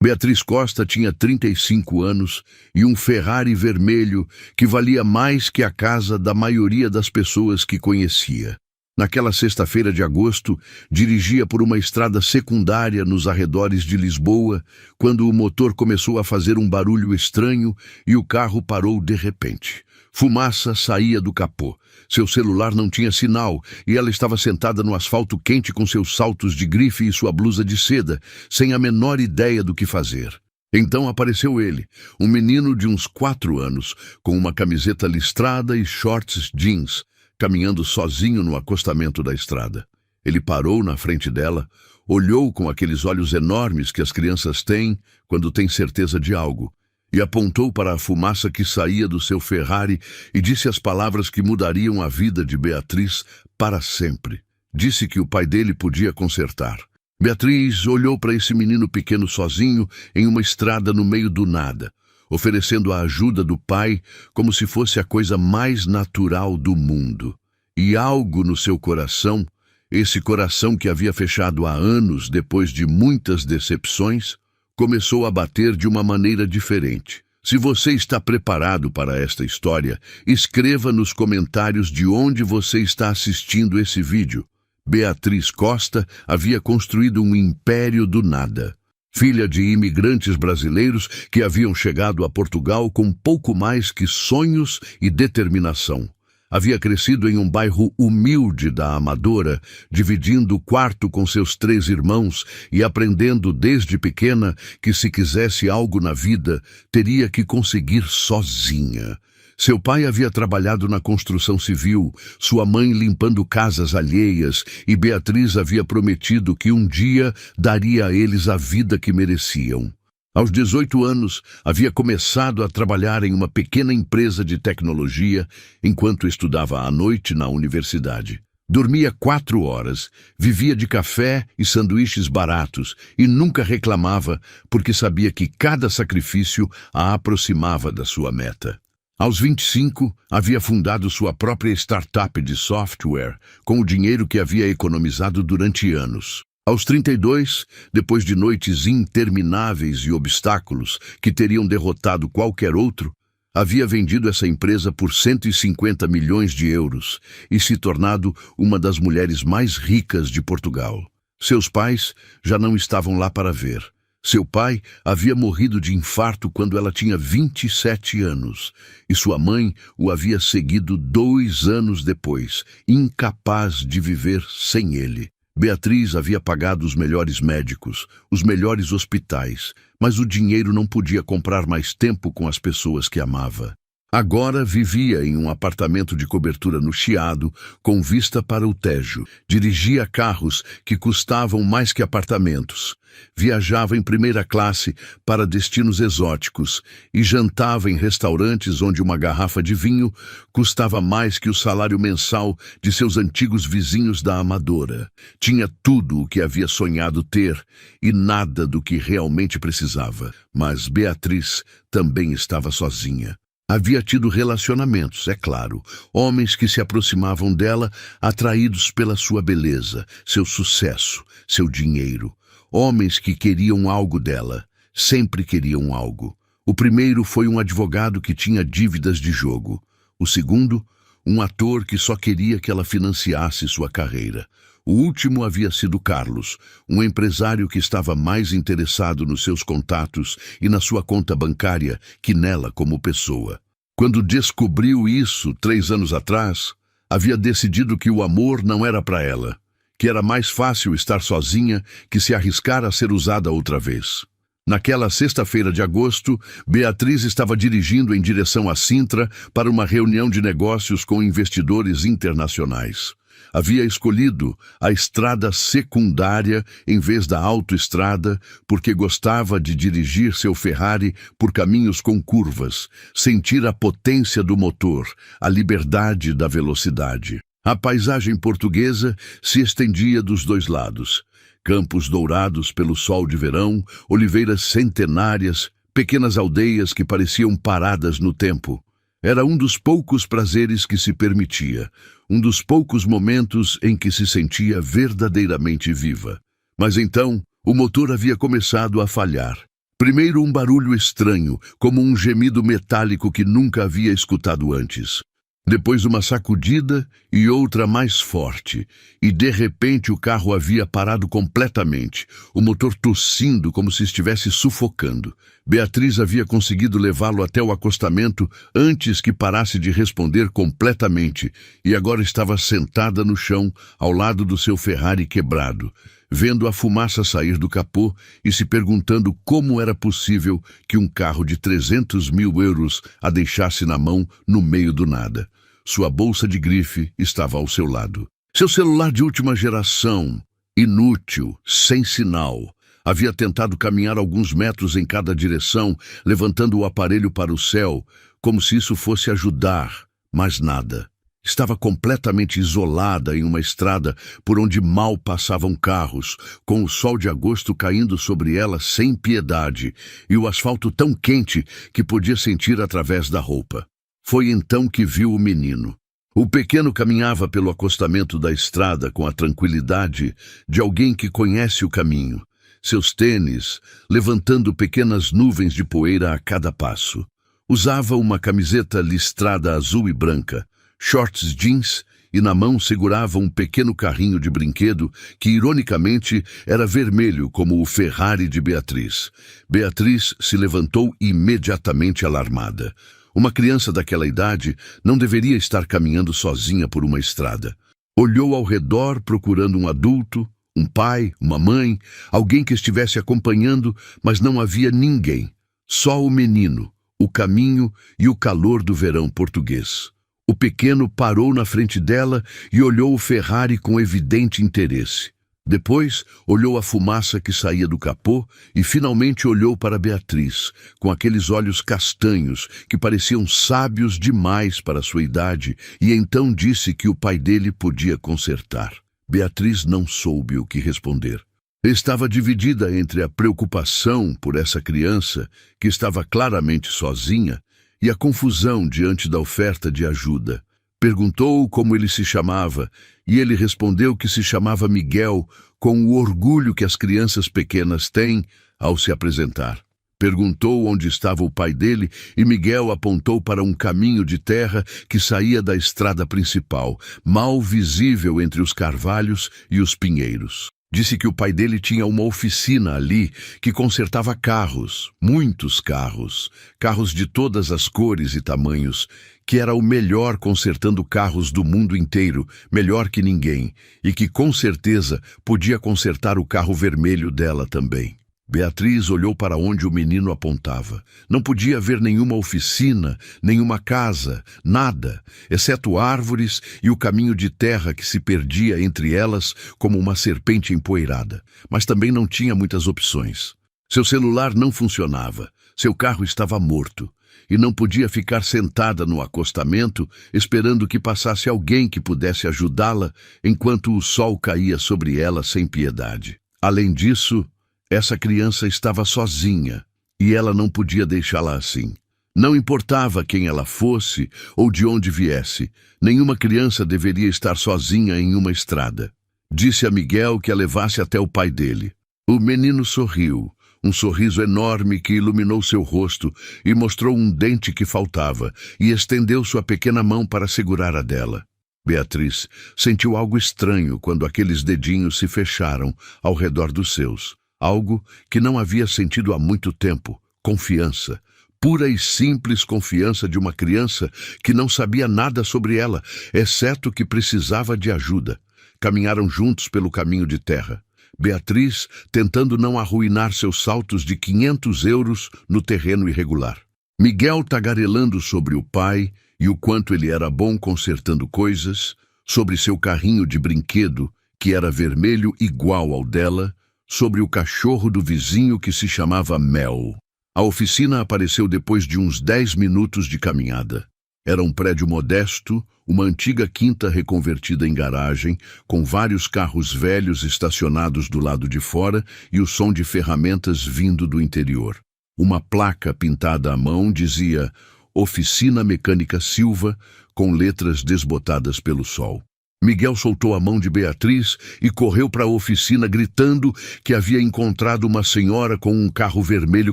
Beatriz Costa tinha 35 anos e um Ferrari vermelho que valia mais que a casa da maioria das pessoas que conhecia. Naquela sexta-feira de agosto, dirigia por uma estrada secundária nos arredores de Lisboa, quando o motor começou a fazer um barulho estranho e o carro parou de repente. Fumaça saía do capô. Seu celular não tinha sinal e ela estava sentada no asfalto quente com seus saltos de grife e sua blusa de seda, sem a menor ideia do que fazer. Então apareceu ele, um menino de uns 4 anos, com uma camiseta listrada e shorts jeans, caminhando sozinho no acostamento da estrada. Ele parou na frente dela, olhou com aqueles olhos enormes que as crianças têm quando têm certeza de algo, e apontou para a fumaça que saía do seu Ferrari e disse as palavras que mudariam a vida de Beatriz para sempre. Disse que o pai dele podia consertar. Beatriz olhou para esse menino pequeno sozinho em uma estrada no meio do nada, oferecendo a ajuda do pai como se fosse a coisa mais natural do mundo. E algo no seu coração, esse coração que havia fechado há anos depois de muitas decepções, começou a bater de uma maneira diferente. Se você está preparado para esta história, escreva nos comentários de onde você está assistindo esse vídeo. Beatriz Costa havia construído um império do nada. Filha de imigrantes brasileiros que haviam chegado a Portugal com pouco mais que sonhos e determinação. Havia crescido em um bairro humilde da Amadora, dividindo o quarto com seus 3 irmãos e aprendendo desde pequena que se quisesse algo na vida, teria que conseguir sozinha. Seu pai havia trabalhado na construção civil, sua mãe limpando casas alheias, e Beatriz havia prometido que um dia daria a eles a vida que mereciam. Aos 18 anos, havia começado a trabalhar em uma pequena empresa de tecnologia, enquanto estudava à noite na universidade. Dormia 4 horas, vivia de café e sanduíches baratos e nunca reclamava porque sabia que cada sacrifício a aproximava da sua meta. Aos 25, havia fundado sua própria startup de software com o dinheiro que havia economizado durante anos. Aos 32, depois de noites intermináveis e obstáculos que teriam derrotado qualquer outro, havia vendido essa empresa por 150 milhões de euros e se tornado uma das mulheres mais ricas de Portugal. Seus pais já não estavam lá para ver. Seu pai havia morrido de infarto quando ela tinha 27 anos, e sua mãe o havia seguido 2 anos depois, incapaz de viver sem ele. Beatriz havia pagado os melhores médicos, os melhores hospitais, mas o dinheiro não podia comprar mais tempo com as pessoas que amava. Agora vivia em um apartamento de cobertura no Chiado, com vista para o Tejo. Dirigia carros que custavam mais que apartamentos. Viajava em primeira classe para destinos exóticos e jantava em restaurantes onde uma garrafa de vinho custava mais que o salário mensal de seus antigos vizinhos da Amadora. Tinha tudo o que havia sonhado ter e nada do que realmente precisava. Mas Beatriz também estava sozinha. Havia tido relacionamentos, é claro, homens que se aproximavam dela, atraídos pela sua beleza, seu sucesso, seu dinheiro. Homens que queriam algo dela, sempre queriam algo. O primeiro foi um advogado que tinha dívidas de jogo. O segundo, um ator que só queria que ela financiasse sua carreira. O último havia sido Carlos, um empresário que estava mais interessado nos seus contatos e na sua conta bancária que nela como pessoa. Quando descobriu isso 3 anos atrás, havia decidido que o amor não era para ela, que era mais fácil estar sozinha que se arriscar a ser usada outra vez. Naquela sexta-feira de agosto, Beatriz estava dirigindo em direção a Sintra para uma reunião de negócios com investidores internacionais. Havia escolhido a estrada secundária em vez da autoestrada porque gostava de dirigir seu Ferrari por caminhos com curvas, sentir a potência do motor, a liberdade da velocidade. A paisagem portuguesa se estendia dos 2 lados. Campos dourados pelo sol de verão, oliveiras centenárias, pequenas aldeias que pareciam paradas no tempo. Era um dos poucos prazeres que se permitia, um dos poucos momentos em que se sentia verdadeiramente viva. Mas então, o motor havia começado a falhar. Primeiro um barulho estranho, como um gemido metálico que nunca havia escutado antes. Depois uma sacudida e outra mais forte, e de repente o carro havia parado completamente, o motor tossindo como se estivesse sufocando. Beatriz havia conseguido levá-lo até o acostamento antes que parasse de responder completamente, e agora estava sentada no chão, ao lado do seu Ferrari quebrado, vendo a fumaça sair do capô e se perguntando como era possível que um carro de 300 mil euros a deixasse na mão no meio do nada. Sua bolsa de grife estava ao seu lado. Seu celular de última geração, inútil, sem sinal, havia tentado caminhar alguns metros em cada direção, levantando o aparelho para o céu, como se isso fosse ajudar, mas nada. Estava completamente isolada em uma estrada por onde mal passavam carros, com o sol de agosto caindo sobre ela sem piedade e o asfalto tão quente que podia sentir através da roupa. Foi então que viu o menino. O pequeno caminhava pelo acostamento da estrada com a tranquilidade de alguém que conhece o caminho, seus tênis levantando pequenas nuvens de poeira a cada passo. Usava uma camiseta listrada azul e branca, shorts jeans e na mão segurava um pequeno carrinho de brinquedo que, ironicamente, era vermelho como o Ferrari de Beatriz. Beatriz se levantou imediatamente alarmada. Uma criança daquela idade não deveria estar caminhando sozinha por uma estrada. Olhou ao redor procurando um adulto, um pai, uma mãe, alguém que estivesse acompanhando, mas não havia ninguém. Só o menino, o caminho e o calor do verão português. O pequeno parou na frente dela e olhou o Ferrari com evidente interesse. Depois, olhou a fumaça que saía do capô e finalmente olhou para Beatriz, com aqueles olhos castanhos que pareciam sábios demais para sua idade, e então disse que o pai dele podia consertar. Beatriz não soube o que responder. Estava dividida entre a preocupação por essa criança, que estava claramente sozinha, e a confusão diante da oferta de ajuda. Perguntou como ele se chamava, e ele respondeu que se chamava Miguel, com o orgulho que as crianças pequenas têm ao se apresentar. Perguntou onde estava o pai dele, e Miguel apontou para um caminho de terra que saía da estrada principal, mal visível entre os carvalhos e os pinheiros. Disse que o pai dele tinha uma oficina ali que consertava carros, muitos carros, carros de todas as cores e tamanhos, que era o melhor consertando carros do mundo inteiro, melhor que ninguém, e que com certeza podia consertar o carro vermelho dela também. Beatriz olhou para onde o menino apontava. Não podia ver nenhuma oficina, nenhuma casa, nada, exceto árvores e o caminho de terra que se perdia entre elas como uma serpente empoeirada. Mas também não tinha muitas opções. Seu celular não funcionava, seu carro estava morto, e não podia ficar sentada no acostamento esperando que passasse alguém que pudesse ajudá-la enquanto o sol caía sobre ela sem piedade. Além disso, essa criança estava sozinha, e ela não podia deixá-la assim. Não importava quem ela fosse ou de onde viesse, nenhuma criança deveria estar sozinha em uma estrada. Disse a Miguel que a levasse até o pai dele. O menino sorriu, um sorriso enorme que iluminou seu rosto e mostrou um dente que faltava, e estendeu sua pequena mão para segurar a dela. Beatriz sentiu algo estranho quando aqueles dedinhos se fecharam ao redor dos seus. Algo que não havia sentido há muito tempo, confiança, pura e simples confiança de uma criança que não sabia nada sobre ela, exceto que precisava de ajuda. Caminharam juntos pelo caminho de terra. Beatriz tentando não arruinar seus saltos de 500 euros no terreno irregular. Miguel tagarelando sobre o pai e o quanto ele era bom consertando coisas, sobre seu carrinho de brinquedo, que era vermelho igual ao dela, sobre o cachorro do vizinho que se chamava Mel. A oficina apareceu depois de uns 10 minutos de caminhada. Era um prédio modesto, uma antiga quinta reconvertida em garagem, com vários carros velhos estacionados do lado de fora e o som de ferramentas vindo do interior. Uma placa pintada à mão dizia Oficina Mecânica Silva, com letras desbotadas pelo sol. Miguel soltou a mão de Beatriz e correu para a oficina gritando que havia encontrado uma senhora com um carro vermelho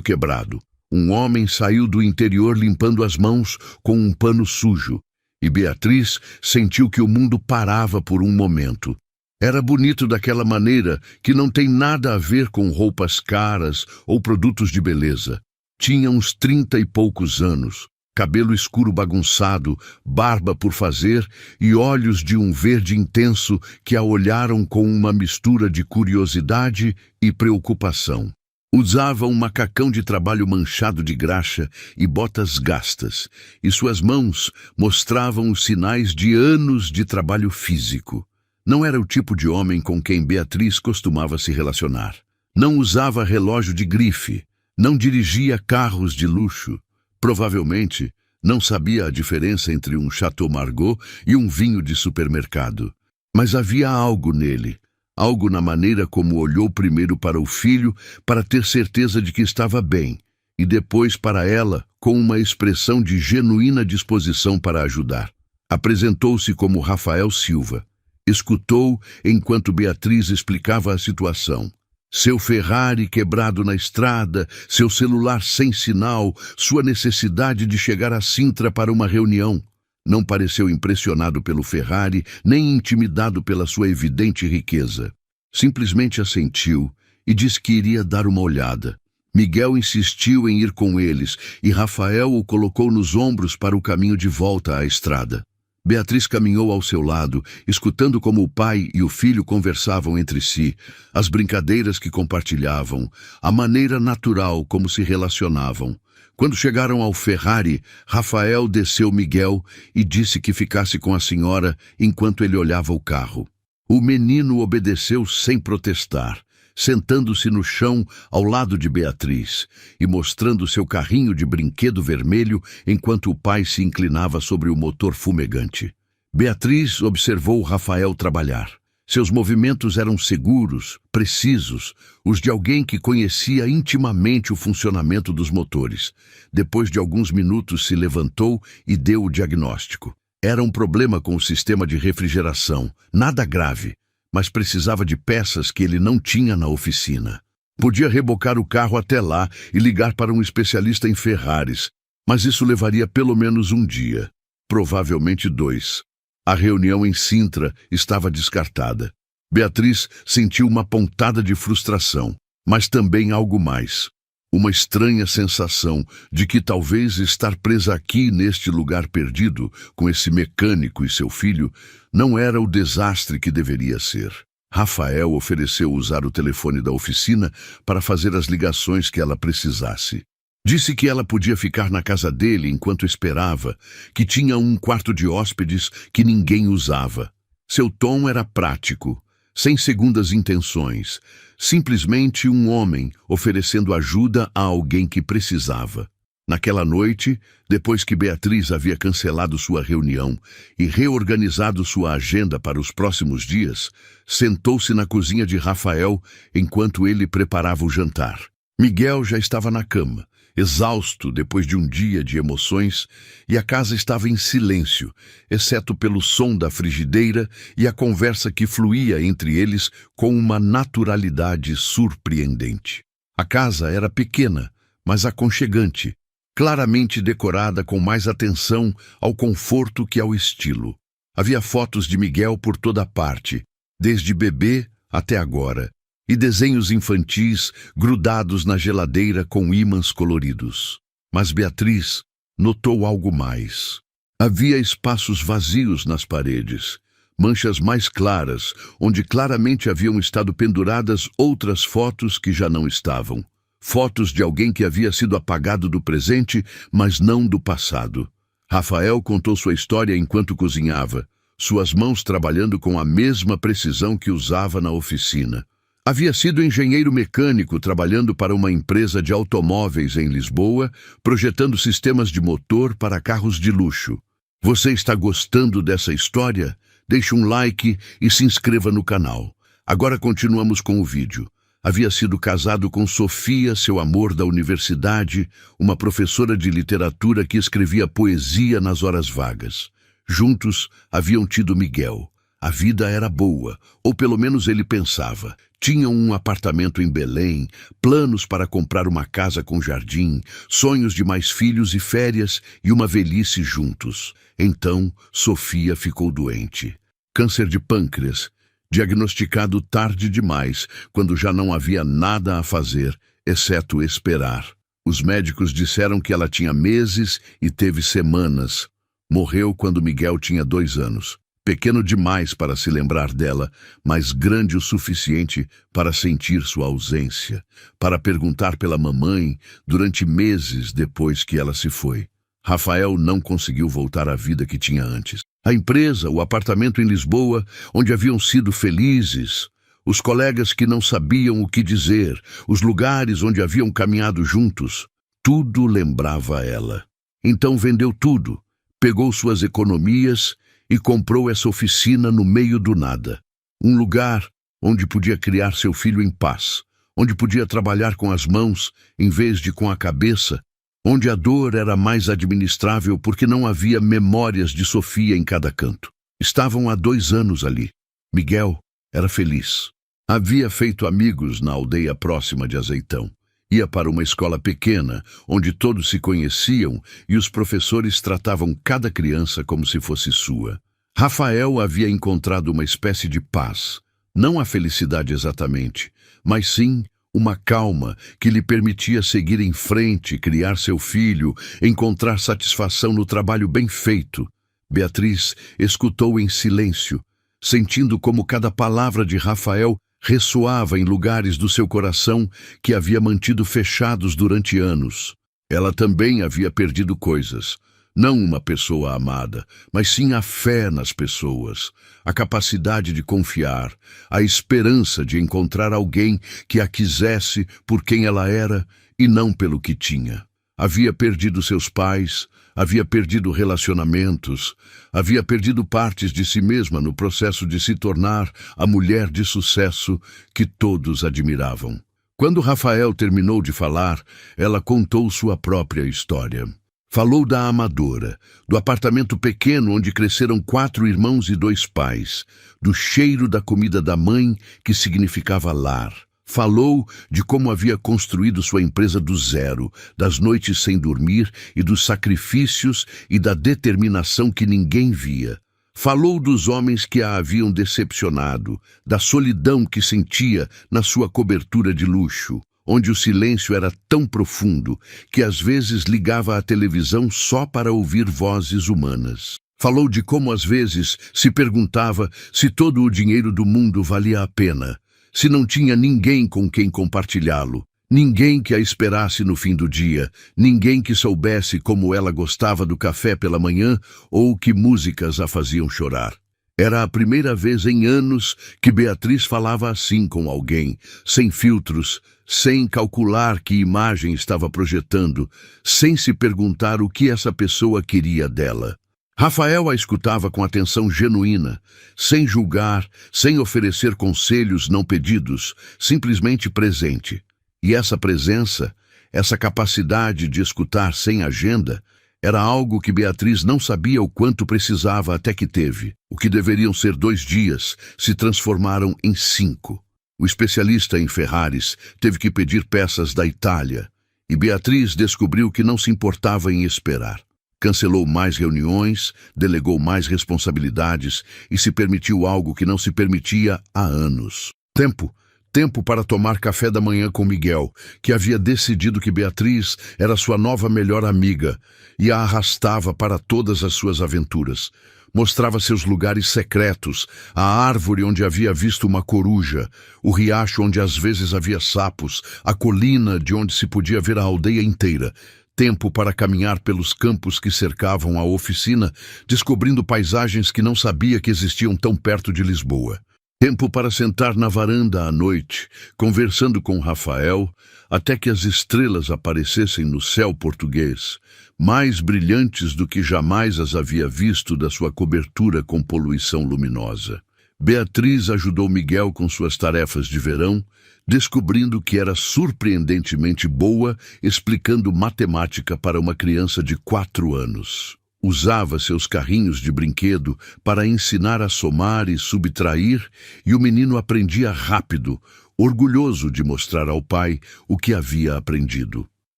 quebrado. Um homem saiu do interior limpando as mãos com um pano sujo, e Beatriz sentiu que o mundo parava por um momento. Era bonito daquela maneira que não tem nada a ver com roupas caras ou produtos de beleza. Tinha uns 30 e poucos anos, cabelo escuro bagunçado, barba por fazer e olhos de um verde intenso que a olharam com uma mistura de curiosidade e preocupação. Usava um macacão de trabalho manchado de graxa e botas gastas, e suas mãos mostravam os sinais de anos de trabalho físico. Não era o tipo de homem com quem Beatriz costumava se relacionar. Não usava relógio de grife, não dirigia carros de luxo. Provavelmente não sabia a diferença entre um Chateau Margaux e um vinho de supermercado. Mas havia algo nele, algo na maneira como olhou primeiro para o filho para ter certeza de que estava bem, e depois para ela com uma expressão de genuína disposição para ajudar. Apresentou-se como Rafael Silva. Escutou enquanto Beatriz explicava a situação. Seu Ferrari quebrado na estrada, seu celular sem sinal, sua necessidade de chegar a Sintra para uma reunião. Não pareceu impressionado pelo Ferrari, nem intimidado pela sua evidente riqueza. Simplesmente assentiu e disse que iria dar uma olhada. Miguel insistiu em ir com eles e Rafael o colocou nos ombros para o caminho de volta à estrada. Beatriz caminhou ao seu lado, escutando como o pai e o filho conversavam entre si, as brincadeiras que compartilhavam, a maneira natural como se relacionavam. Quando chegaram ao Ferrari, Rafael desceu Miguel e disse que ficasse com a senhora enquanto ele olhava o carro. O menino obedeceu sem protestar, sentando-se no chão ao lado de Beatriz e mostrando seu carrinho de brinquedo vermelho enquanto o pai se inclinava sobre o motor fumegante. Beatriz observou Rafael trabalhar. Seus movimentos eram seguros, precisos, os de alguém que conhecia intimamente o funcionamento dos motores. Depois de alguns minutos se levantou e deu o diagnóstico. Era um problema com o sistema de refrigeração, nada grave, mas precisava de peças que ele não tinha na oficina. Podia rebocar o carro até lá e ligar para um especialista em Ferraris, mas isso levaria pelo menos um dia, provavelmente 2. A reunião em Sintra estava descartada. Beatriz sentiu uma pontada de frustração, mas também algo mais. Uma estranha sensação de que talvez estar presa aqui neste lugar perdido, com esse mecânico e seu filho, não era o desastre que deveria ser. Rafael ofereceu usar o telefone da oficina para fazer as ligações que ela precisasse. Disse que ela podia ficar na casa dele enquanto esperava, que tinha um quarto de hóspedes que ninguém usava. Seu tom era prático, sem segundas intenções, simplesmente um homem oferecendo ajuda a alguém que precisava. Naquela noite, depois que Beatriz havia cancelado sua reunião e reorganizado sua agenda para os próximos dias, sentou-se na cozinha de Rafael enquanto ele preparava o jantar. Miguel já estava na cama, exausto depois de um dia de emoções, e a casa estava em silêncio, exceto pelo som da frigideira e a conversa que fluía entre eles com uma naturalidade surpreendente. A casa era pequena, mas aconchegante, claramente decorada com mais atenção ao conforto que ao estilo. Havia fotos de Miguel por toda parte, desde bebê até agora, e desenhos infantis grudados na geladeira com ímãs coloridos. Mas Beatriz notou algo mais. Havia espaços vazios nas paredes, manchas mais claras, onde claramente haviam estado penduradas outras fotos que já não estavam. Fotos de alguém que havia sido apagado do presente, mas não do passado. Rafael contou sua história enquanto cozinhava, suas mãos trabalhando com a mesma precisão que usava na oficina. Havia sido engenheiro mecânico trabalhando para uma empresa de automóveis em Lisboa, projetando sistemas de motor para carros de luxo. Você está gostando dessa história? Deixe um like e se inscreva no canal. Agora continuamos com o vídeo. Havia sido casado com Sofia, seu amor da universidade, uma professora de literatura que escrevia poesia nas horas vagas. Juntos haviam tido Miguel. A vida era boa, ou pelo menos ele pensava. Tinham um apartamento em Belém, planos para comprar uma casa com jardim, sonhos de mais filhos e férias e uma velhice juntos. Então, Sofia ficou doente. Câncer de pâncreas, diagnosticado tarde demais, quando já não havia nada a fazer, exceto esperar. Os médicos disseram que ela tinha meses e teve semanas. Morreu quando Miguel tinha 2 anos. Pequeno demais para se lembrar dela, mas grande o suficiente para sentir sua ausência, para perguntar pela mamãe durante meses depois que ela se foi. Rafael não conseguiu voltar à vida que tinha antes. A empresa, o apartamento em Lisboa, onde haviam sido felizes, os colegas que não sabiam o que dizer, os lugares onde haviam caminhado juntos, tudo lembrava ela. Então vendeu tudo, pegou suas economias e comprou essa oficina no meio do nada. Um lugar onde podia criar seu filho em paz, onde podia trabalhar com as mãos em vez de com a cabeça, onde a dor era mais administrável porque não havia memórias de Sofia em cada canto. Estavam há 2 anos ali. Miguel era feliz. Havia feito amigos na aldeia próxima de Azeitão. Ia para uma escola pequena, onde todos se conheciam e os professores tratavam cada criança como se fosse sua. Rafael havia encontrado uma espécie de paz, não a felicidade exatamente, mas sim uma calma que lhe permitia seguir em frente, criar seu filho, encontrar satisfação no trabalho bem feito. Beatriz escutou em silêncio, sentindo como cada palavra de Rafael ressoava em lugares do seu coração que havia mantido fechados durante anos. Ela também havia perdido coisas. Não uma pessoa amada, mas sim a fé nas pessoas, a capacidade de confiar, a esperança de encontrar alguém que a quisesse por quem ela era e não pelo que tinha. Havia perdido seus pais, havia perdido relacionamentos, havia perdido partes de si mesma no processo de se tornar a mulher de sucesso que todos admiravam. Quando Rafael terminou de falar, ela contou sua própria história. Falou da Amadora, do apartamento pequeno onde cresceram 4 irmãos e 2 pais, do cheiro da comida da mãe que significava lar. Falou de como havia construído sua empresa do zero, das noites sem dormir e dos sacrifícios e da determinação que ninguém via. Falou dos homens que a haviam decepcionado, da solidão que sentia na sua cobertura de luxo, onde o silêncio era tão profundo que às vezes ligava a televisão só para ouvir vozes humanas. Falou de como às vezes se perguntava se todo o dinheiro do mundo valia a pena, se não tinha ninguém com quem compartilhá-lo, ninguém que a esperasse no fim do dia, ninguém que soubesse como ela gostava do café pela manhã ou que músicas a faziam chorar. Era a primeira vez em anos que Beatriz falava assim com alguém, sem filtros, sem calcular que imagem estava projetando, sem se perguntar o que essa pessoa queria dela. Rafael a escutava com atenção genuína, sem julgar, sem oferecer conselhos não pedidos, simplesmente presente. E essa presença, essa capacidade de escutar sem agenda, era algo que Beatriz não sabia o quanto precisava até que teve. O que deveriam ser 2 dias se transformaram em 5. O especialista em Ferraris teve que pedir peças da Itália, e Beatriz descobriu que não se importava em esperar. Cancelou mais reuniões, delegou mais responsabilidades e se permitiu algo que não se permitia há anos. Tempo para tomar café da manhã com Miguel, que havia decidido que Beatriz era sua nova melhor amiga e a arrastava para todas as suas aventuras. Mostrava seus lugares secretos, a árvore onde havia visto uma coruja, o riacho onde às vezes havia sapos, a colina de onde se podia ver a aldeia inteira. Tempo para caminhar pelos campos que cercavam a oficina, descobrindo paisagens que não sabia que existiam tão perto de Lisboa. Tempo para sentar na varanda à noite, conversando com Rafael, até que as estrelas aparecessem no céu português, mais brilhantes do que jamais as havia visto da sua cobertura com poluição luminosa. Beatriz ajudou Miguel com suas tarefas de verão, descobrindo que era surpreendentemente boa explicando matemática para uma criança de 4 anos. Usava seus carrinhos de brinquedo para ensinar a somar e subtrair, e o menino aprendia rápido, orgulhoso de mostrar ao pai o que havia aprendido.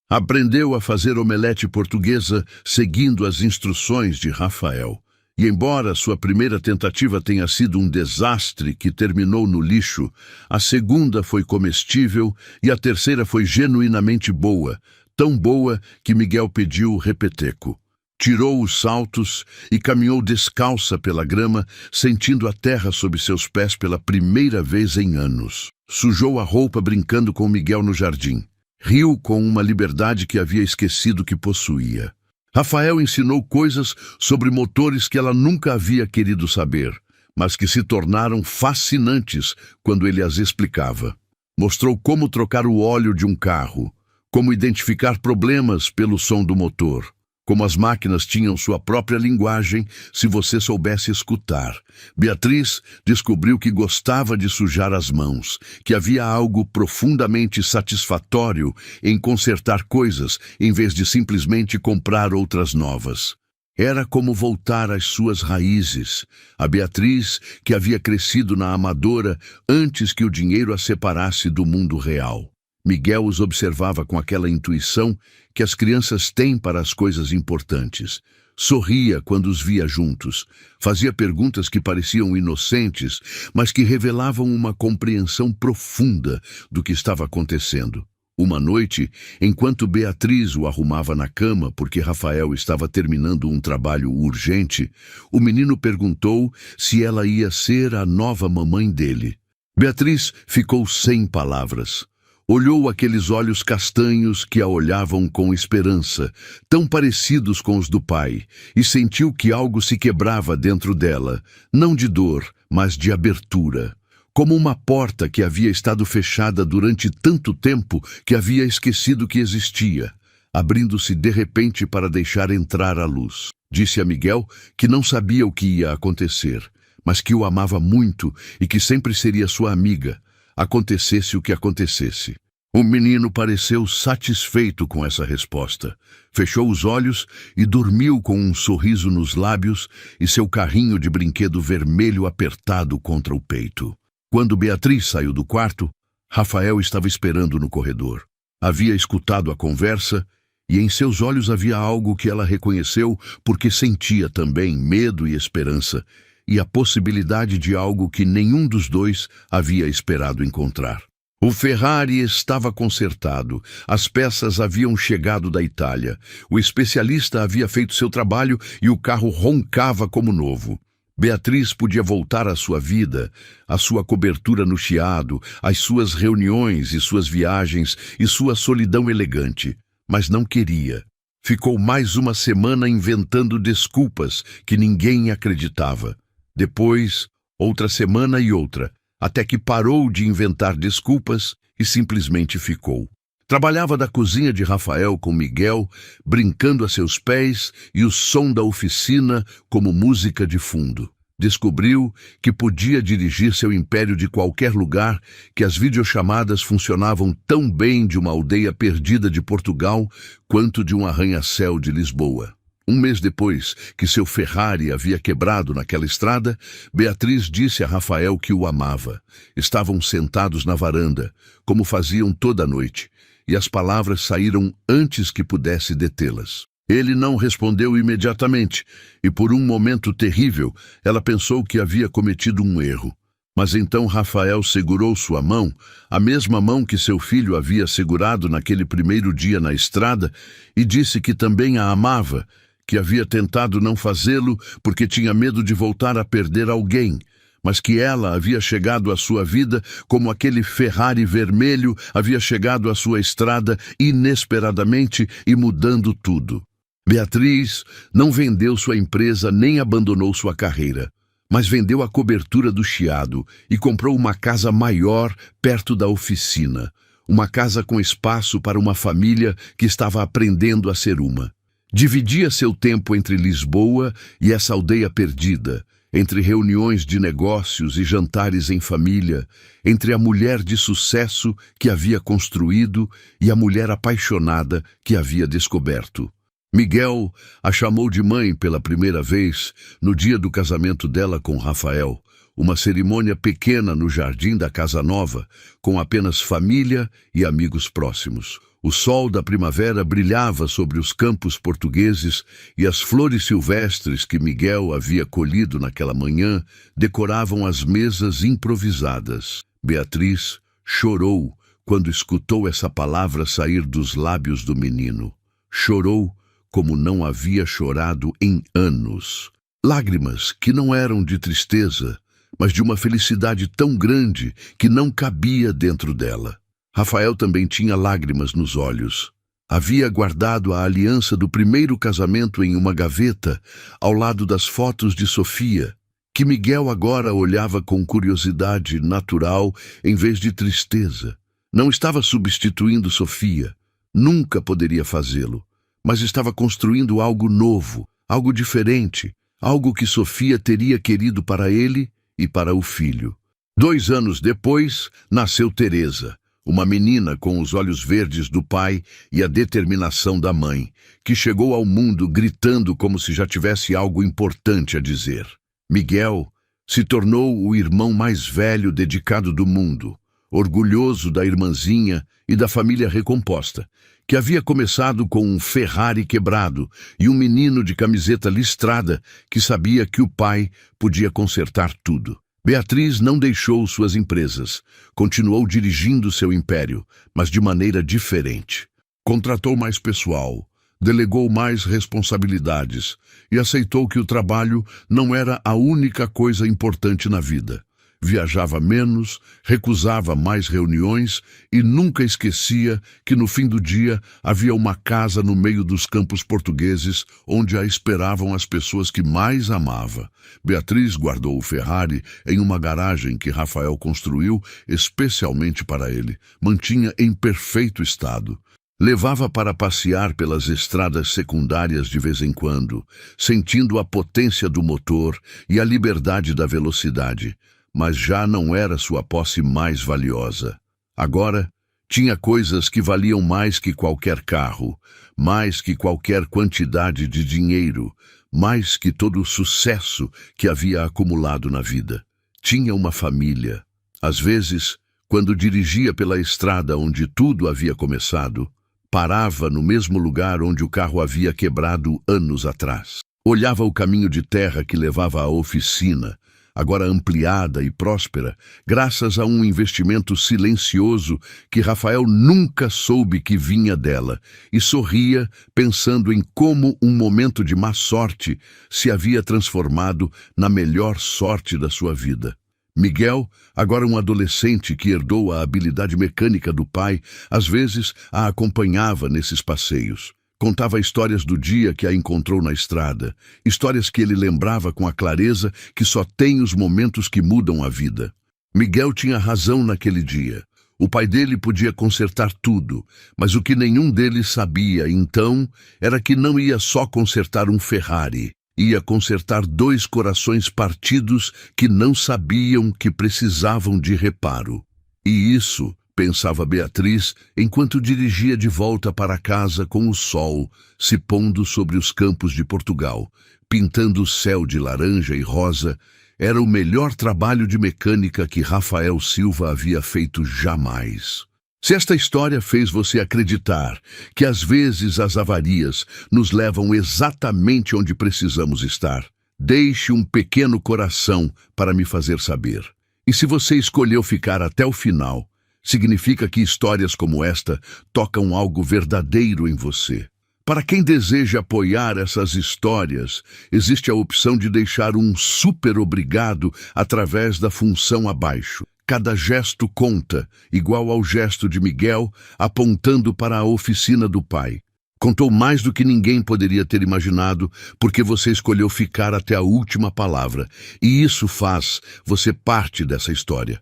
Aprendeu a fazer omelete portuguesa seguindo as instruções de Rafael. E embora sua primeira tentativa tenha sido um desastre que terminou no lixo, a segunda foi comestível e a terceira foi genuinamente boa, tão boa que Miguel pediu o repeteco. Tirou os saltos e caminhou descalça pela grama, sentindo a terra sob seus pés pela primeira vez em anos. Sujou a roupa brincando com Miguel no jardim. Riu com uma liberdade que havia esquecido que possuía. Rafael ensinou coisas sobre motores que ela nunca havia querido saber, mas que se tornaram fascinantes quando ele as explicava. Mostrou como trocar o óleo de um carro, como identificar problemas pelo som do motor, como as máquinas tinham sua própria linguagem se você soubesse escutar. Beatriz descobriu que gostava de sujar as mãos, que havia algo profundamente satisfatório em consertar coisas em vez de simplesmente comprar outras novas. Era como voltar às suas raízes. A Beatriz, que havia crescido na Amadora antes que o dinheiro a separasse do mundo real. Miguel os observava com aquela intuição que as crianças têm para as coisas importantes. Sorria quando os via juntos. Fazia perguntas que pareciam inocentes, mas que revelavam uma compreensão profunda do que estava acontecendo. Uma noite, enquanto Beatriz o arrumava na cama porque Rafael estava terminando um trabalho urgente, o menino perguntou se ela ia ser a nova mamãe dele. Beatriz ficou sem palavras. Olhou aqueles olhos castanhos que a olhavam com esperança, tão parecidos com os do pai, e sentiu que algo se quebrava dentro dela, não de dor, mas de abertura. Como uma porta que havia estado fechada durante tanto tempo que havia esquecido que existia, abrindo-se de repente para deixar entrar a luz. Disse a Miguel que não sabia o que ia acontecer, mas que o amava muito e que sempre seria sua amiga, acontecesse o que acontecesse. O menino pareceu satisfeito com essa resposta. Fechou os olhos e dormiu com um sorriso nos lábios e seu carrinho de brinquedo vermelho apertado contra o peito. Quando Beatriz saiu do quarto, Rafael estava esperando no corredor. Havia escutado a conversa e em seus olhos havia algo que ela reconheceu porque sentia também medo e esperança, e a possibilidade de algo que nenhum dos dois havia esperado encontrar. O Ferrari estava consertado, as peças haviam chegado da Itália, o especialista havia feito seu trabalho e o carro roncava como novo. Beatriz podia voltar à sua vida, à sua cobertura no Chiado, às suas reuniões e suas viagens e sua solidão elegante, mas não queria. Ficou mais uma semana inventando desculpas que ninguém acreditava. Depois, outra semana e outra, até que parou de inventar desculpas e simplesmente ficou. Trabalhava da cozinha de Rafael com Miguel, brincando a seus pés e o som da oficina como música de fundo. Descobriu que podia dirigir seu império de qualquer lugar, que as videochamadas funcionavam tão bem de uma aldeia perdida de Portugal quanto de um arranha-céu de Lisboa. Um mês depois que seu Ferrari havia quebrado naquela estrada, Beatriz disse a Rafael que o amava. Estavam sentados na varanda, como faziam toda a noite, e as palavras saíram antes que pudesse detê-las. Ele não respondeu imediatamente, e por um momento terrível, ela pensou que havia cometido um erro. Mas então Rafael segurou sua mão, a mesma mão que seu filho havia segurado naquele primeiro dia na estrada, e disse que também a amava, que havia tentado não fazê-lo porque tinha medo de voltar a perder alguém, mas que ela havia chegado à sua vida como aquele Ferrari vermelho havia chegado à sua estrada inesperadamente e mudando tudo. Beatriz não vendeu sua empresa nem abandonou sua carreira, mas vendeu a cobertura do Chiado e comprou uma casa maior perto da oficina, uma casa com espaço para uma família que estava aprendendo a ser uma. Dividia seu tempo entre Lisboa e essa aldeia perdida, entre reuniões de negócios e jantares em família, entre a mulher de sucesso que havia construído e a mulher apaixonada que havia descoberto. Miguel a chamou de mãe pela primeira vez no dia do casamento dela com Rafael, uma cerimônia pequena no jardim da casa nova, com apenas família e amigos próximos. O sol da primavera brilhava sobre os campos portugueses e as flores silvestres que Miguel havia colhido naquela manhã decoravam as mesas improvisadas. Beatriz chorou quando escutou essa palavra sair dos lábios do menino. Chorou como não havia chorado em anos. Lágrimas que não eram de tristeza, mas de uma felicidade tão grande que não cabia dentro dela. Rafael também tinha lágrimas nos olhos. Havia guardado a aliança do primeiro casamento em uma gaveta, ao lado das fotos de Sofia, que Miguel agora olhava com curiosidade natural em vez de tristeza. Não estava substituindo Sofia, nunca poderia fazê-lo, mas estava construindo algo novo, algo diferente, algo que Sofia teria querido para ele e para o filho. 2 anos depois, nasceu Teresa, uma menina com os olhos verdes do pai e a determinação da mãe, que chegou ao mundo gritando como se já tivesse algo importante a dizer. Miguel se tornou o irmão mais velho dedicado do mundo, orgulhoso da irmãzinha e da família recomposta, que havia começado com um Ferrari quebrado e um menino de camiseta listrada que sabia que o pai podia consertar tudo. Beatriz não deixou suas empresas, continuou dirigindo seu império, mas de maneira diferente. Contratou mais pessoal, delegou mais responsabilidades e aceitou que o trabalho não era a única coisa importante na vida. Viajava menos, recusava mais reuniões e nunca esquecia que no fim do dia havia uma casa no meio dos campos portugueses onde a esperavam as pessoas que mais amava. Beatriz guardou o Ferrari em uma garagem que Rafael construiu especialmente para ele. Mantinha em perfeito estado. Levava para passear pelas estradas secundárias de vez em quando, sentindo a potência do motor e a liberdade da velocidade. Mas já não era sua posse mais valiosa. Agora, tinha coisas que valiam mais que qualquer carro, mais que qualquer quantidade de dinheiro, mais que todo o sucesso que havia acumulado na vida. Tinha uma família. Às vezes, quando dirigia pela estrada onde tudo havia começado, parava no mesmo lugar onde o carro havia quebrado anos atrás. Olhava o caminho de terra que levava à oficina, agora ampliada e próspera, graças a um investimento silencioso que Rafael nunca soube que vinha dela, e sorria pensando em como um momento de má sorte se havia transformado na melhor sorte da sua vida. Miguel, agora um adolescente que herdou a habilidade mecânica do pai, às vezes a acompanhava nesses passeios. Contava histórias do dia que a encontrou na estrada, histórias que ele lembrava com a clareza que só tem os momentos que mudam a vida. Miguel tinha razão naquele dia. O pai dele podia consertar tudo, mas o que nenhum deles sabia, então, era que não ia só consertar um Ferrari, ia consertar 2 corações partidos que não sabiam que precisavam de reparo. E isso, pensava Beatriz, enquanto dirigia de volta para casa com o sol se pondo sobre os campos de Portugal, pintando o céu de laranja e rosa, era o melhor trabalho de mecânica que Rafael Silva havia feito jamais. Se esta história fez você acreditar que às vezes as avarias nos levam exatamente onde precisamos estar, deixe um pequeno coração para me fazer saber. E se você escolheu ficar até o final, significa que histórias como esta tocam algo verdadeiro em você. Para quem deseja apoiar essas histórias, existe a opção de deixar um super obrigado através da função abaixo. Cada gesto conta, igual ao gesto de Miguel apontando para a oficina do pai. Contou mais do que ninguém poderia ter imaginado, porque você escolheu ficar até a última palavra, e isso faz você parte dessa história.